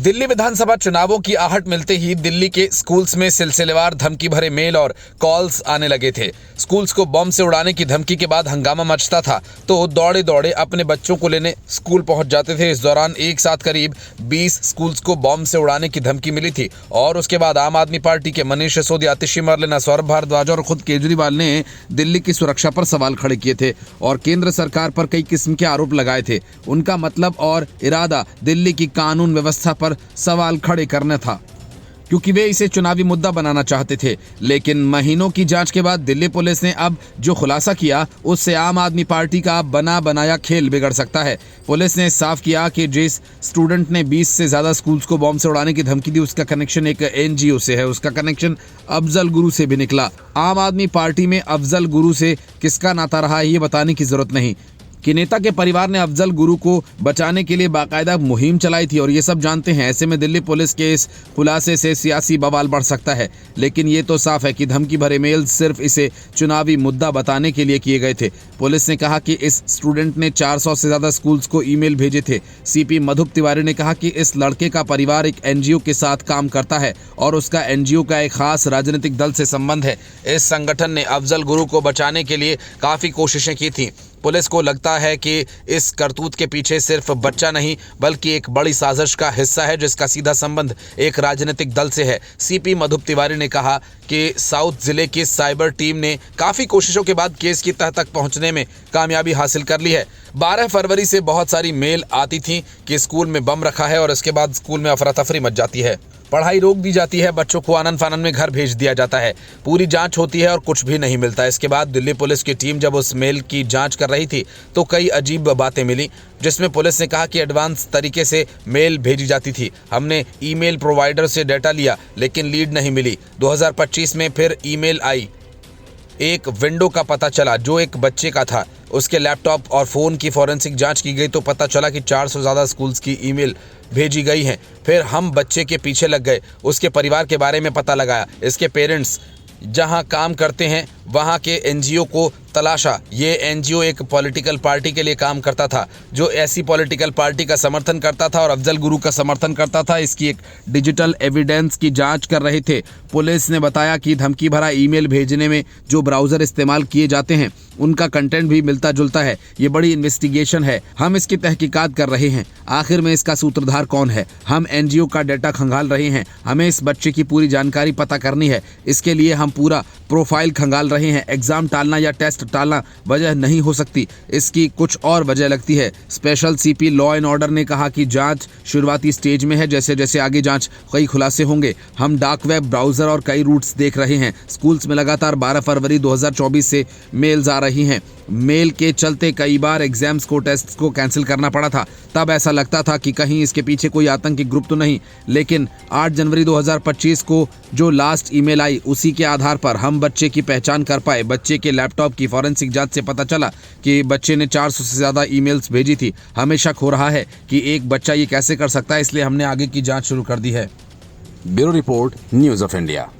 दिल्ली विधानसभा चुनावों की आहट मिलते ही दिल्ली के स्कूल्स में सिलसिलेवार धमकी भरे मेल और कॉल्स आने लगे थे। स्कूल्स को बम से उड़ाने की धमकी के बाद हंगामा मचता था तो दौड़े दौड़े अपने बच्चों को लेने स्कूल पहुंच जाते थे। इस दौरान एक साथ करीब 20 स्कूल्स को बम से उड़ाने की धमकी मिली थी और उसके बाद आम आदमी पार्टी के मनीष सिसोदिया, आतिशी मरलेना, सौरभ भारद्वाज और खुद केजरीवाल ने दिल्ली की सुरक्षा पर सवाल खड़े किए थे और केंद्र सरकार पर कई किस्म के आरोप लगाए थे। उनका मतलब और इरादा दिल्ली की कानून व्यवस्था पर सवाल खड़े करना था, क्योंकि वे इसे चुनावी मुद्दा बनाना चाहते थे। लेकिन महीनों की जांच के बाद दिल्ली पुलिस ने अब जो खुलासा किया उससे आम आदमी पार्टी का बना बनाया खेल बिगड़ सकता है। पुलिस ने साफ किया कि जिस स्टूडेंट ने 20 से ज्यादा स्कूल्स को बॉम्ब से उड़ाने की धमकी दी उसका कनेक्शन एक एनजीओ से है। उसका कनेक्शन अफजल गुरु से भी निकला। आम आदमी पार्टी में अफजल गुरु से किसका नाता रहा है ये बताने की जरूरत नहीं कि नेता के परिवार ने अफजल गुरु को बचाने के लिए बाकायदा मुहिम चलाई थी और ये सब जानते हैं। ऐसे में दिल्ली पुलिस के इस खुलासे से सियासी बवाल बढ़ सकता है। लेकिन ये तो साफ है कि धमकी भरे मेल सिर्फ इसे चुनावी मुद्दा बताने के लिए किए गए थे। पुलिस ने कहा कि इस स्टूडेंट ने 400 से ज्यादा स्कूल्स को ईमेल भेजे थे। सीपी मधुप तिवारी ने कहा कि इस लड़के का परिवार एक एनजीओ के साथ काम करता है और उसका एनजीओ का एक खास राजनीतिक दल से संबंध है। इस संगठन ने अफजल गुरु को बचाने के लिए काफी कोशिशें की थी। पुलिस को लगता है कि इस करतूत के पीछे सिर्फ बच्चा नहीं बल्कि एक बड़ी साजिश का हिस्सा है जिसका सीधा संबंध एक राजनीतिक दल से है। सीपी मधुप तिवारी ने कहा कि साउथ जिले की साइबर टीम ने काफ़ी कोशिशों के बाद केस की तह तक पहुंचने में कामयाबी हासिल कर ली है। 12 फरवरी से बहुत सारी मेल आती थी कि स्कूल में बम रखा है और इसके बाद स्कूल में अफरा तफरी मच जाती है, पढ़ाई रोक दी जाती है, बच्चों को आनन फानन में घर भेज दिया जाता है। पूरी जांच होती है और कुछ भी नहीं मिलता। इसके बाद दिल्ली पुलिस की टीम जब उस मेल की जांच कर रही थी तो कई अजीब बातें मिली, जिसमें पुलिस ने कहा कि एडवांस तरीके से मेल भेजी जाती थी। हमने ईमेल प्रोवाइडर से डेटा लिया लेकिन लीड नहीं मिली। 2025 में फिर ईमेल आई, एक विंडो का पता चला जो एक बच्चे का था। उसके लैपटॉप और फ़ोन की फॉरेंसिक जांच की गई तो पता चला कि 400 से ज़्यादा स्कूल्स की ईमेल भेजी गई हैं। फिर हम बच्चे के पीछे लग गए, उसके परिवार के बारे में पता लगाया। इसके पेरेंट्स जहां काम करते हैं वहां के एनजीओ को तलाशा। ये एनजीओ एक पॉलिटिकल पार्टी के लिए काम करता था जो ऐसी पॉलिटिकल पार्टी का समर्थन करता था और अफजल गुरु का समर्थन करता था। इसकी एक डिजिटल एविडेंस की जांच कर रहे थे। पुलिस ने बताया कि धमकी भरा ईमेल भेजने में जो ब्राउज़र इस्तेमाल किए जाते हैं उनका कंटेंट भी मिलता जुलता है। ये बड़ी इन्वेस्टिगेशन है, हम इसकी तहकीकात कर रहे हैं। आखिर में इसका सूत्रधार कौन है? हम एनजीओ का डेटा खंगाल रहे हैं। हमें इस बच्चे की पूरी जानकारी पता करनी है। इसके लिए हम पूरा प्रोफाइल खंगाल रहे हैं। एग्जाम टालना या टेस्ट टालना वजह नहीं हो सकती, इसकी कुछ और वजह लगती है। Special CP law and order ने कहा कि जांच शुरुआती स्टेज में है। जैसे जैसे आगे जांच कई खुलासे होंगे। हम डार्क वेब ब्राउजर और कई रूट्स देख रहे हैं। स्कूल्स में लगातार 12 फरवरी 2024 से मेल्स आ रही हैं। मेल के चलते कई बार एग्जाम्स को, टेस्ट को कैंसिल करना पड़ा था। तब ऐसा लगता था कि कहीं इसके पीछे कोई आतंकी ग्रुप तो नहीं। लेकिन 8 जनवरी 2025 को जो लास्ट ईमेल आई उसी के आधार पर हम बच्चे की पहचान कर पाए। बच्चे के लैपटॉप की फॉरेंसिक जांच से पता चला कि बच्चे ने 400 से ज़्यादा ईमेल्स भेजी थी। हमें शक हो रहा है कि एक बच्चा ये कैसे कर सकता है, इसलिए हमने आगे की जांच शुरू कर दी है। Bureau report, news of India.